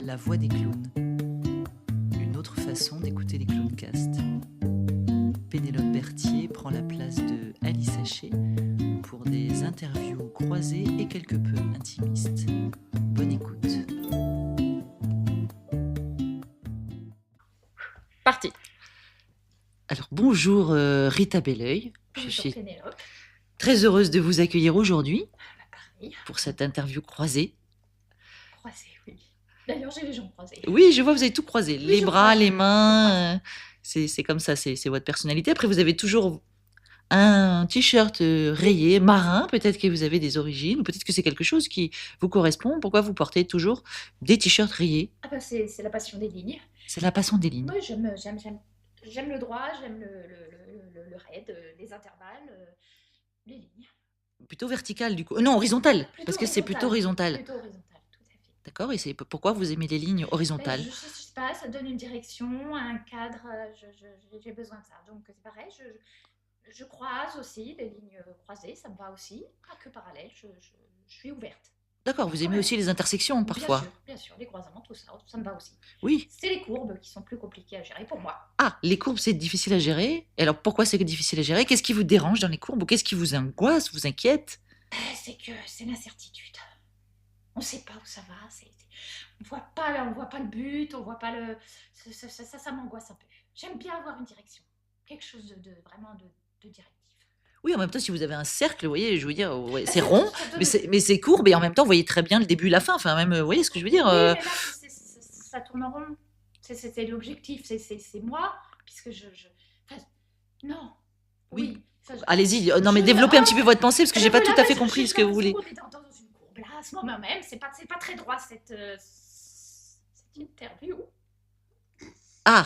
La voix des clowns. Une autre façon d'écouter les Clowncast. Pénélope Berthier prend la place de Alice Haché pour des interviews croisées et quelque peu intimistes. Bonne écoute. Parti. Alors bonjour Rita Belleuil. Je Bonjour suis Pénélope. très heureuse de vous accueillir aujourd'hui Pareil. pour cette interview croisée. Croisé, oui. D'ailleurs, j'ai les jambes croisées. Oui, je vois, vous avez tout croisé. Oui, Les je bras, croise. les mains. C'est comme ça, c'est votre personnalité. Après, vous avez toujours un t-shirt rayé, marin. Peut-être que vous avez des origines, ou peut-être que c'est quelque chose qui vous correspond. Pourquoi vous portez toujours des t-shirts rayés? Ah bah c'est la passion des lignes. C'est la passion des lignes. Moi, j'aime le droit, j'aime le raid, les intervalles, les lignes. Plutôt vertical, du coup. Non, horizontal. Plutôt Parce que c'est plutôt horizontal. Plutôt horizontal, tout à fait. D'accord. Et c'est pourquoi vous aimez les lignes Ben, horizontales? je sais pas, ça donne une direction, un cadre, j'ai besoin de ça. Donc c'est pareil, je croise aussi des lignes croisées, ça me va aussi. Pas que parallèle, je suis ouverte. D'accord. Vous aimez Ouais. aussi les intersections parfois? Bien sûr, les croisements, tout ça, ça me va aussi. Oui. C'est les courbes qui sont plus compliquées à gérer pour moi. Ah, les courbes, c'est difficile à gérer. Et alors, pourquoi c'est difficile à gérer? Qu'est-ce qui vous dérange dans les courbes? Ou qu'est-ce qui vous angoisse, vous inquiète? C'est que c'est l'incertitude. On ne sait pas où ça va. On voit pas le but, on voit pas le. Ça m'angoisse un peu. J'aime bien avoir une direction, quelque chose de vraiment de directif. Oui, en même temps, si vous avez un cercle, vous voyez, je veux dire, ouais, c'est Ça rond, donne- mais c'est courbe, et en même temps, vous voyez très bien le début et la fin. Enfin, même, vous voyez ce que je veux dire? Oui, mais là, ça tourne en rond. C'est l'objectif, c'est moi, puisque enfin, non. Oui. Oui. Allez-y, non, mais développez un petit peu votre pensée, parce que j'ai pas tout à fait compris ce que vous voulez. On est dans une courbe là, à ce moment même. C'est pas très droit cette interview. Ah,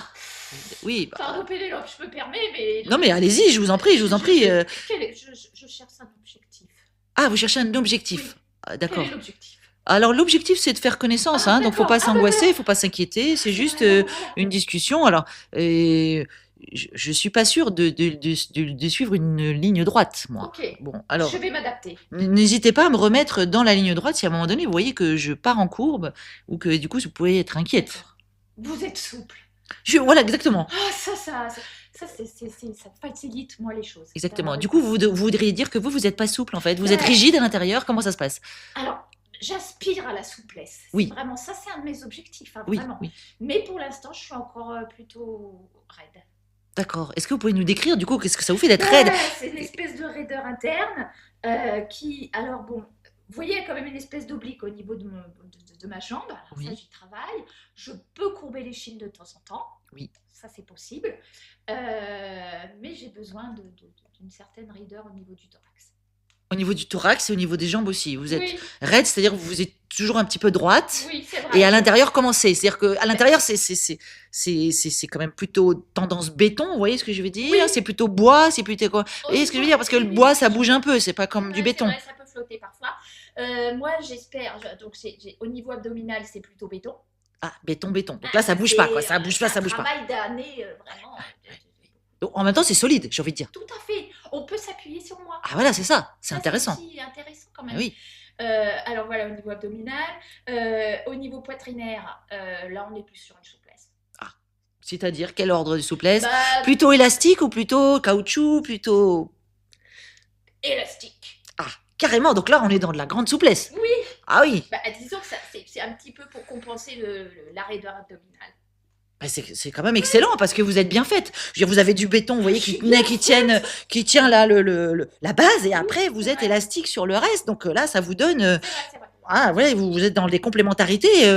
oui. Pardon Pénélope, je me permets, mais. Non, mais allez-y, je vous en prie, je vous en prie. Je cherche un objectif. Ah, vous cherchez un objectif. Oui. Ah, d'accord. Quel est l'objectif? Alors, l'objectif, c'est de faire connaissance, Ah, hein, donc faut pas d'accord. Ah, bah, s'angoisser, voilà. faut pas s'inquiéter, c'est juste Voilà. une discussion. Alors, je suis pas sûre de suivre une ligne droite, moi. Ok. Bon, alors, Je vais m'adapter. n'hésitez pas à me remettre dans la ligne droite si à un moment donné, vous voyez que je pars en courbe ou que du coup, vous pouvez être inquiète. D'accord. Vous êtes souple. Voilà, exactement. Ah, ça facilite, moi, les choses. Exactement. Du coup, vous voudriez dire que vous êtes pas souple, en fait. Vous êtes Ouais. rigide à l'intérieur. Comment ça se passe? Alors, j'aspire à la souplesse. Oui. Vraiment, ça, c'est un de mes objectifs, hein, Oui, vraiment. oui. Mais pour l'instant, je suis encore plutôt raide. D'accord. Est-ce que vous pouvez nous décrire, du coup, qu'est-ce que ça vous fait d'être raide? C'est une espèce de raideur interne qui, alors bon, vous voyez, il y a quand même une espèce d'oblique au niveau de ma jambe. Alors Oui. ça, j'y travaille. Je peux courber l'échine de temps en temps. Oui. Ça, c'est possible. Mais j'ai besoin d'une certaine raideur au niveau du thorax. Au niveau du thorax et au niveau des jambes aussi. Vous êtes Oui, raide, c'est-à-dire que vous êtes toujours un petit peu droite. oui, c'est vrai. Et à l'intérieur, comment c'est? C'est-à-dire qu'à l'intérieur, c'est quand même plutôt tendance béton, vous voyez ce que je veux dire? Oui. C'est plutôt bois, c'est plutôt quoi? Vous voyez ce que je veux dire? Parce que le bois, ça bouge un peu, c'est pas comme du Ouais, béton. c'est vrai, ça peut flotter parfois. Moi, j'espère. Donc, au niveau abdominal, c'est plutôt béton. Ah, béton. Donc là, ça bouge pas, quoi. Ça bouge pas. C'est un travail d'année, vraiment. Donc, en même temps, c'est solide, j'ai envie de dire. Tout à fait. On peut s'appuyer sur moi. Ah voilà, c'est ça. C'est Ça, intéressant. C'est aussi intéressant quand même. Oui. Alors voilà, au niveau abdominal. Au niveau poitrinaire, là, on est plus sur une souplesse. C'est-à-dire, quel ordre de souplesse? Bah, Plutôt élastique ou plutôt caoutchouc? Plutôt élastique. Ah, carrément. Donc là, on est dans de la grande souplesse. Oui. Ah oui. Bah, disons que c'est un petit peu pour compenser la raideur abdominale. Bah, c'est quand même excellent parce que vous êtes bien faite. Je veux dire, vous avez du béton, vous voyez, qui tient là la base, et après, vous êtes élastique sur le reste. Donc là, ça vous donne. C'est vrai. Ah, ouais, vous êtes dans des complémentarités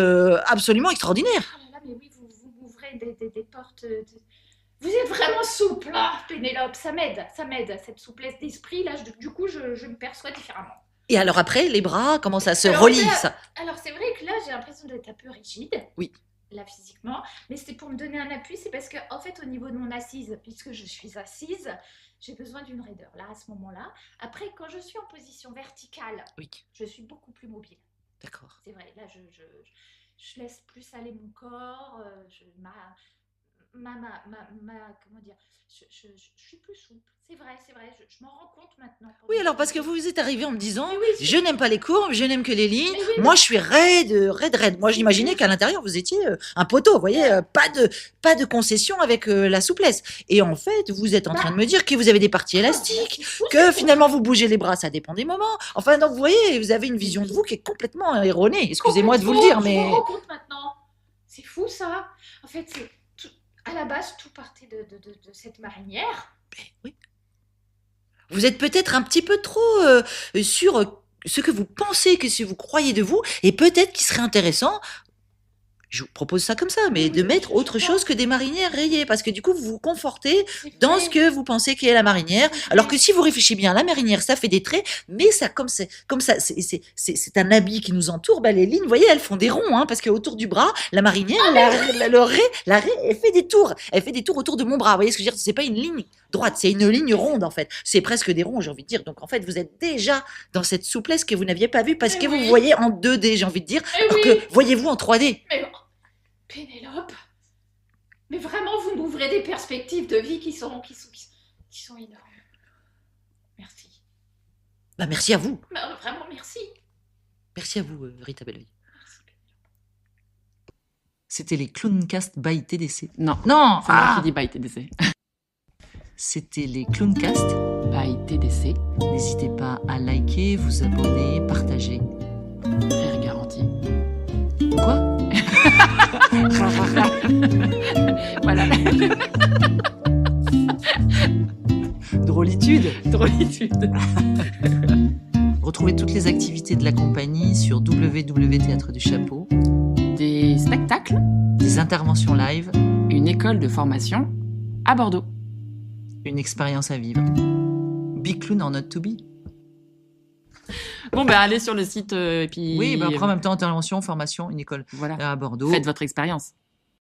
absolument extraordinaires. Ah là là, mais oui, vous m'ouvrez des portes. Vous êtes vraiment souple, hein, Pénélope. Ça m'aide, cette souplesse d'esprit. Là, du coup, je me perçois différemment. Et alors après, les bras, comment ça se Alors, relie, là- ça? Alors, c'est vrai que là, j'ai l'impression d'être un peu rigide. Oui. Là, physiquement. Mais c'est pour me donner un appui. C'est parce que, en fait, au niveau de mon assise, puisque je suis assise, j'ai besoin d'une raideur. Là, à ce moment-là. Après, quand je suis en position verticale, Oui, je suis beaucoup plus mobile. d'accord. C'est vrai. Là, je laisse plus aller mon corps. comment dire, je suis plus souple. C'est vrai, je m'en rends compte maintenant. Oui, alors parce que vous êtes arrivé en me disant, Mais oui, je n'aime pas les courbes, je n'aime que les lignes. Mais oui, Moi, je suis raide. Moi, j'imaginais qu'à l'intérieur, vous étiez un poteau. Vous voyez, pas de concession avec la souplesse. Et en fait, vous êtes en train de me dire que vous avez des parties élastiques, que finalement, vous bougez les bras, ça dépend des moments. Enfin, donc, vous voyez, vous avez une vision de vous qui est complètement erronée. Excusez-moi de vous le dire, Je mais... me rends compte maintenant. C'est fou, ça. En fait, à la base, tout partait de cette marinière. Oui. Vous êtes peut-être un petit peu trop sur ce que vous pensez, que ce que vous croyez de vous, et peut-être qu'il serait intéressant, je vous propose ça comme ça, mais de mettre autre chose que des marinières rayées, parce que du coup, vous vous confortez dans ce que vous pensez qu'est la marinière, alors que si vous réfléchissez bien, la marinière, ça fait des traits, mais ça, comme ça, c'est un habit qui nous entoure, bah, les lignes, vous voyez, elles font des ronds, hein, parce qu'autour du bras, la marinière, la raie, elle fait des tours autour de mon bras, vous voyez ce que je veux dire, c'est pas une ligne droite, c'est une ligne ronde, en fait, c'est presque des ronds, j'ai envie de dire, donc en fait, vous êtes déjà dans cette souplesse que vous n'aviez pas vue, parce que vous voyez en 2D, j'ai envie de dire, alors que voyez-vous en 3D. Mais Pénélope, mais vraiment, vous m'ouvrez des perspectives de vie qui sont énormes. Merci. Bah, merci à vous. Bah, vraiment, merci. Merci à vous, Rita Belleuil. Merci, Pénélope. C'était les Clowncast by TDC. Non, Non, c'est moi qui dis by TDC. C'était les Clowncast By TDC, N'hésitez pas à liker, vous abonner, partager. rire garanti. Quoi? Voilà. Drôlitude. Drôlitude. Retrouvez toutes les activités de la compagnie sur www.théâtre du Chapeau. Des spectacles, Des interventions live, une école de formation à Bordeaux. une expérience à vivre. Big Clown or not to be. Bon, ben allez sur le site et puis... Oui, bah après en même temps, intervention, formation, une école Voilà. à Bordeaux. Faites votre expérience.